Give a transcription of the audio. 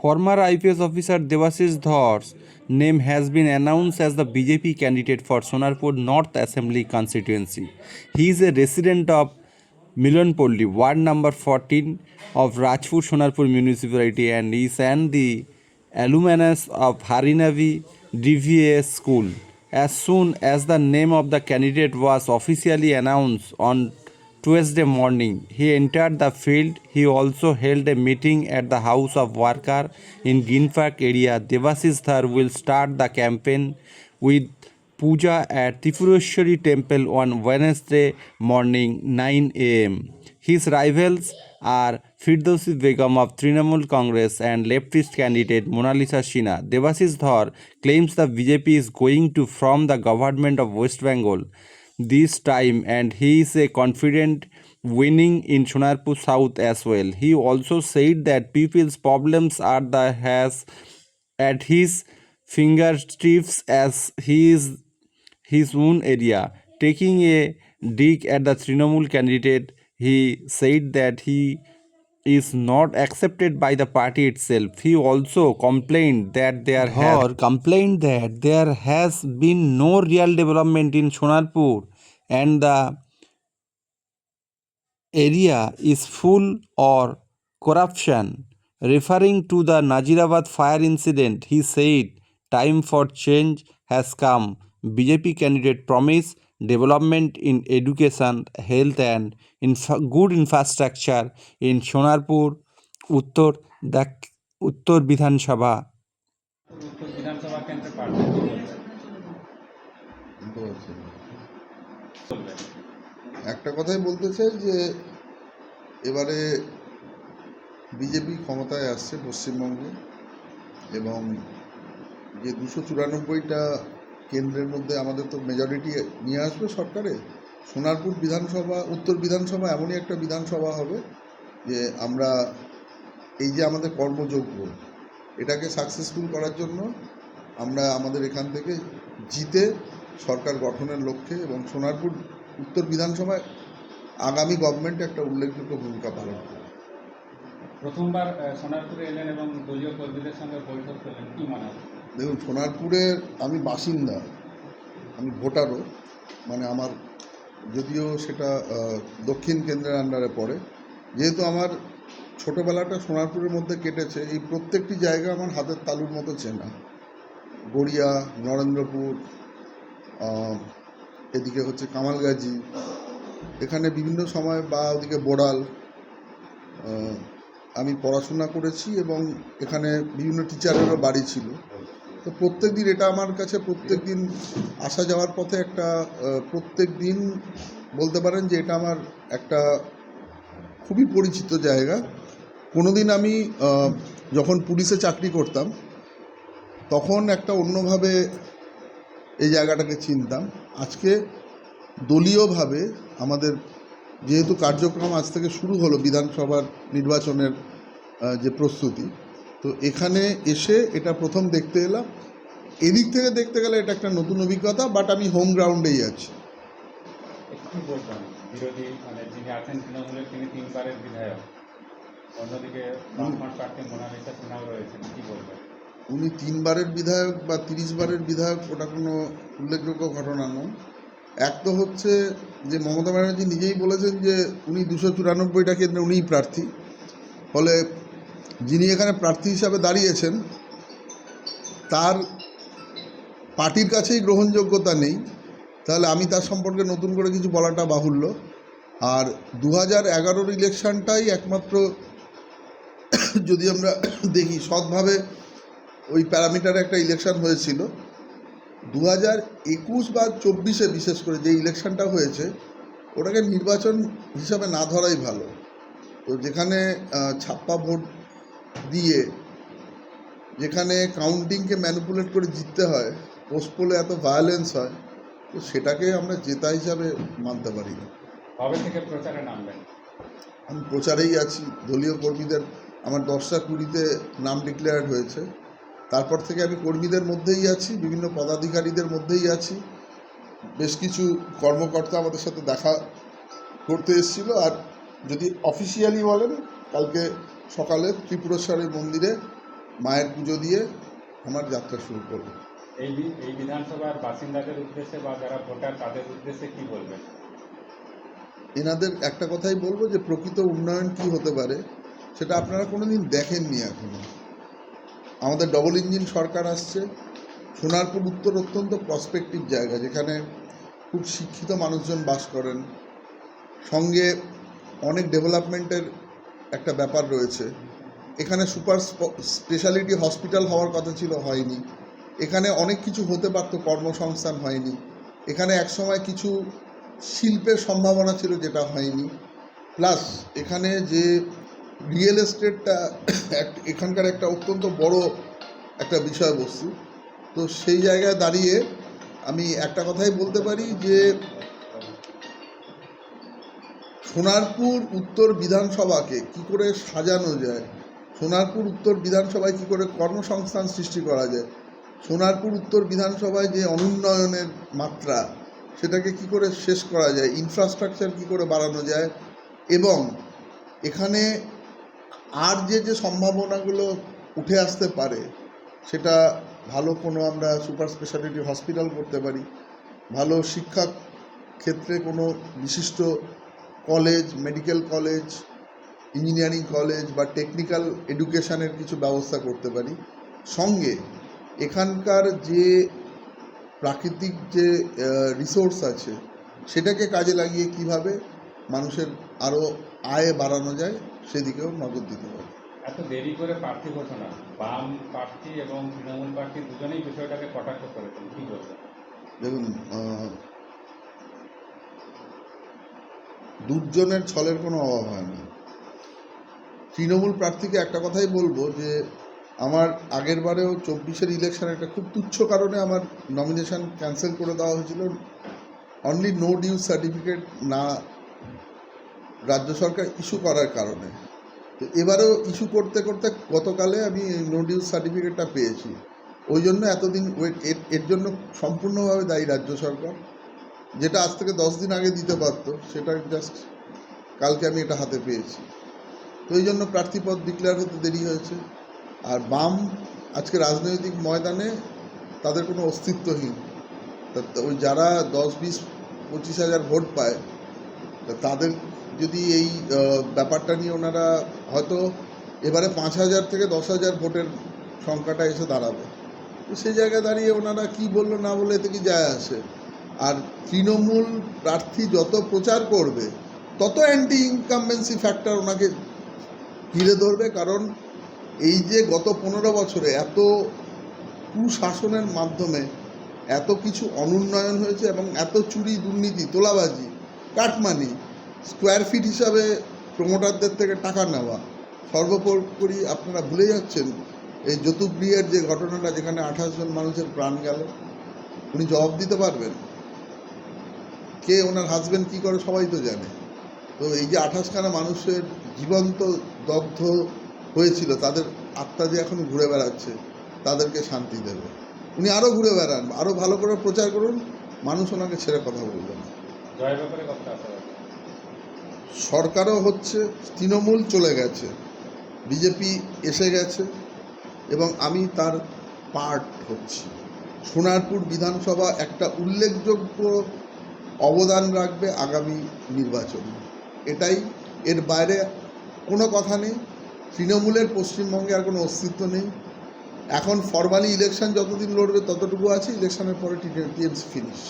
Former IPS officer Devashish Dhar's name has been announced as the BJP candidate for Sonarpur North Assembly constituency. He is a resident of Milanpolli, ward number 14 of Rajpur Sonarpur municipality, and is the alumnus of Harinavi DVS school. As soon as the name of the candidate was officially announced on Tuesday morning, he entered the field. He also held a meeting at the House of Worker in Ginfak area. Devashish Dhar will start the campaign with puja at Tripureshwari temple on Wednesday morning 9 am. His rivals are Firdausi Begum of Trinamool Congress and leftist candidate Monalisa Sinha. Devashish Dhar claims the BJP is going to form the government of West Bengal this time, and he is a confident winning in Sonarpur South as well. He also said that people's problems are the has at his fingertips as he is his own area. Taking a dig at the Trinamool candidate, he said that he is not accepted by the party itself. He also complained that there has been no real development in Sonarpur and the area is full of corruption. Referring to the Nazirabad fire incident, he said, "Time for change has come." BJP candidate promised development in education, health, and good infrastructure in Sonarpur, Uttor, the Uttor Vidhan Sabha. উত্তর বিধানসভা কেন্দ্রে প্রার্থী কি বলবেন? বুঝতে পারছি না। বলবেন একটা কথাই বলতে চাই যে এবারে বিজেপি ক্ষমতায় আসছে পশ্চিমবঙ্গে, এবং যে 294টা কেন্দ্রের মধ্যে আমাদের তো মেজরিটি নিয়ে আসবে সরকারে। সোনারপুর বিধানসভা, উত্তর বিধানসভা এমনই একটা বিধানসভা হবে যে আমরা এই যে আমাদের কর্মযোগ্য এটাকে সাকসেসফুল করার জন্য আমরা আমাদের এখান থেকে জিতে সরকার গঠনের লক্ষ্যে, এবং সোনারপুর উত্তর বিধানসভায় আগামী গভর্নমেন্ট একটা উল্লেখযোগ্য ভূমিকা পালন করবে। প্রথমবার সোনারপুরে এলেন এবং দলীয় কর্মীদের সঙ্গে বৈঠক করলেন, কি মনে হয়? দেখুন, সোনারপুরের আমি বাসিন্দা, আমি ভোটারও, মানে আমার যদিও সেটা দক্ষিণ কেন্দ্রের আন্ডারে পড়ে, যেহেতু আমার ছোটোবেলাটা সোনারপুরের মধ্যে কেটেছে, এই প্রত্যেকটি জায়গা আমার হাতের তালুর মতো চেনা। গড়িয়া, নরেন্দ্রপুর, এদিকে হচ্ছে কামালগাজি, এখানে বিভিন্ন সময়, বা ওদিকে বোড়াল আমি পড়াশোনা করেছি, এবং এখানে বিভিন্ন টিচারেরও বাড়ি ছিল। তো প্রত্যেক দিন এটা আমার কাছে প্রত্যেক দিন আসা যাওয়ার পথে একটা প্রত্যেক দিন বলতে পারেন যে এটা আমার একটা খুবই পরিচিত জায়গা। কোনো দিন আমি যখন পুলিশে চাকরি করতাম তখন একটা অন্যভাবে এই জায়গাটাকে চিনতাম। আজকে দলীয়ভাবে আমাদের যেহেতু কার্যক্রম আজ থেকে শুরু হলো বিধানসভার নির্বাচনের যে প্রস্তুতি, তো এখানে এসে এটা প্রথম দেখতে এলাম। এদিক থেকে দেখতে গেলে এটা একটা নতুন অভিজ্ঞতা, বাট আমি হোম গ্রাউন্ডেই আছি। কি বলবেন, বিরোধী মানে যিনি আছেন তৃণমূলের, তিনি 3বারের বিধায়ক, অন্যদিকে বামফ্রন্ট প্রার্থী মোনালিসা সিনহাও রয়েছেন, কি বলবেন? উনি 3বারের বিধায়ক বা 30বারের বিধায়ক, ওটা কোনো উল্লেখযোগ্য ঘটনা নয়। এক তো হচ্ছে যে মমতা ব্যানার্জি নিজেই বলেছেন যে উনি 294টা কেন্দ্রে উনিই প্রার্থী, ফলে যিনি এখানে প্রার্থী হিসাবে দাঁড়িয়েছেন তার পার্টির কাছেই গ্রহণযোগ্যতা নেই, তাহলে আমি তার সম্পর্কে নতুন করে কিছু বলাটা বাহুল্য। আর 2011-র ইলেকশানটাই একমাত্র, যদি আমরা দেখি সৎভাবে ওই প্যারামিটারে একটা ইলেকশান হয়েছিল। 2021 বা 24-এ বিশেষ করে যে ইলেকশানটা হয়েছে ওটাকে নির্বাচন হিসাবে না ধরাই ভালো। তো যেখানে ছাপ্পা ভোট দিয়ে, যেখানে কাউন্টিংকে ম্যানিপুলেট করে জিততে হয়, পোস্ট পোলে এত ভায়োলেন্স হয়, তো সেটাকে আমরা জেতা হিসাবে মানতে পারি না। কবে থেকে প্রচারে নামবেন? আমি প্রচারেই আছি। দলীয় কর্মীদের আমার 10টা 20-তে নাম ডিক্লেয়ার হয়েছে। তারপর থেকে আমি কর্মীদের মধ্যেই আছি, বিভিন্ন পদাধিকারীদের মধ্যেই আছি। বেশ কিছু কর্মকর্তা আমাদের সাথে দেখা করতে এসেছিল। আর যদি অফিসিয়ালি বলেন, কালকে সকালে ত্রিপুরেশ্বরী মন্দিরে মায়ের পুজো দিয়ে আমার যাত্রা শুরু করব। এই বিধানসভার বাসিন্দাদের উদ্দেশ্যে বা যারা ভোটার তাদের উদ্দেশ্যে কি বলবেন? এনাদের একটা কথাই বলবো যে প্রকৃত উন্নয়ন কি হতে পারে সেটা আপনারা কোনোদিন দেখেননি এখনো। আমাদের ডবল ইঞ্জিন সরকার আসছে। সোনারপুর উত্তর অত্যন্ত প্রসপেক্টিভ জায়গা, যেখানে খুব শিক্ষিত মানুষজন বাস করেন, সঙ্গে অনেক ডেভেলপমেন্টের একটা ব্যাপার রয়েছে। এখানে সুপার স্পেশালিটি হসপিটাল হওয়ার কথা ছিল, হয়নি। এখানে অনেক কিছু হতে পারতো, কর্মসংস্থান হয়নি। এখানে একসময় কিছু শিল্পের সম্ভাবনা ছিল, যেটা হয়নি। প্লাস এখানে যে রিয়েল এস্টেটটা এখানকার একটা অত্যন্ত বড় একটা বিষয়বস্তু। তো সেই জায়গায় দাঁড়িয়ে আমি একটা কথাই বলতে পারি যে সোনারপুর উত্তর বিধানসভাকে কি করে সাজানো যায়, সোনারপুর উত্তর বিধানসভায় কি করে কর্মসংস্থান সৃষ্টি করা যায়, সোনারপুর উত্তর বিধানসভায় যে অনুন্নয়নের মাত্রা সেটাকে কি করে শেষ করা যায়, ইনফ্রাস্ট্রাকচার কি করে বাড়ানো যায়, এবং এখানে আর যে সম্ভাবনাগুলো উঠে আসতে পারে, সেটা ভালো কোনো আমরা সুপার স্পেশালিটি হসপিটাল করতে পারি, ভালো শিক্ষা ক্ষেত্রে কোনো বিশিষ্ট college, medical college, engineering college বা টেকনিক্যাল এডুকেশনের কিছু ব্যবস্থা করতে পারি। সঙ্গে এখানকার যে প্রাকৃতিক যে রিসোর্স আছে সেটাকে কাজে লাগিয়ে কিভাবে মানুষের আরও আয় বাড়ানো যায় সেদিকেও নজর দিতে পারি। এত দেরি করে প্রার্থী ঘোষণা, বাম প্রার্থী এবং তৃণমূল প্রার্থী দুজনেই বিষয়টাকে কটাক্ষ করেছেন, কি বলবেন? দেখুন, দুজনের ছলের কোনো অভাব হয় না। তৃণমূল প্রার্থীকে একটা কথাই বলবো যে আমার আগের বারেও 24-এর ইলেকশন একটা খুব তুচ্ছ কারণে আমার নমিনেশন ক্যান্সেল করে দেওয়া হয়েছিল, অনলি নো ডিউ সার্টিফিকেট না রাজ্য সরকার ইস্যু করার কারণে। তো এবারেও ইস্যু করতে করতে গতকালে আমি নো ডিউ সার্টিফিকেটটা পেয়েছি। ওই জন্য এতদিন ওয়েট, এর জন্য সম্পূর্ণভাবে দায়ী রাজ্য সরকার, যেটা আজ থেকে 10 দিন আগে দিতে পারতো, সেটা জাস্ট কালকে আমি এটা হাতে পেয়েছি। তো এই জন্য প্রার্থীপদ ডিক্লেয়ার হতে দেরি হয়েছে। আর বাম আজকে রাজনৈতিক ময়দানে তাদের কোনো অস্তিত্বহীন। ওই যারা 10-20-25 হাজার ভোট পায়, তাদের যদি এই ব্যাপারটা নিয়ে ওনারা হয়তো এবারে 5,000 থেকে 10,000 ভোটের সংখ্যাটা এসে দাঁড়াবে, তো সেই জায়গায় দাঁড়িয়ে ওনারা কী বললো না বলে এতে কি যায় আসে। আর তৃণমূল প্রার্থী যত প্রচার করবে তত অ্যান্টি ইনকামবেন্সি ফ্যাক্টর ওনাকে ঘিরে ধরবে। কারণ এই যে গত 15 বছরে এত কুশাসনের মাধ্যমে এত কিছু অনুন্নয়ন হয়েছে এবং এত চুরি, দুর্নীতি, তোলাবাজি, কাটমানি, স্কোয়ার ফিট হিসাবে প্রমোটারদের থেকে টাকা নেওয়া, সর্বোপরি আপনারা ভুলে যাচ্ছেন এই যতুগৃহের যে ঘটনাটা, যেখানে 28 জন মানুষের প্রাণ গেল। উনি জবাব দিতে পারবেন? কে ওনার হাজব্যান্ড কী করে সবাই তো জানে। তো এই যে 28খানা মানুষের জীবন্ত দগ্ধ হয়েছিল, তাদের আত্মা যে এখন ঘুরে বেড়াচ্ছে, তাদেরকে শান্তি দেবে। উনি আরও ঘুরে বেড়ান, আরও ভালো করে প্রচার করুন, মানুষ ওনাকে ছেড়ে কথা বলবে না। জয়ের ব্যাপারে কথা আছে, সরকারও হচ্ছে, তৃণমূল চলে গেছে, বিজেপি এসে গেছে, এবং আমি তার পার্ট হচ্ছি। সোনারপুর বিধানসভা একটা উল্লেখযোগ্য অবদান রাখবে আগামী নির্বাচনে, এটাই, এর বাইরে কোনো কথা নেই। তৃণমূলের পশ্চিমবঙ্গে আর কোনো অস্তিত্ব নেই। এখন ফরমালি ইলেকশন যতদিন লড়বে ততটুকু আছে, ইলেকশনের পরে টিএমসি ফিনিশ।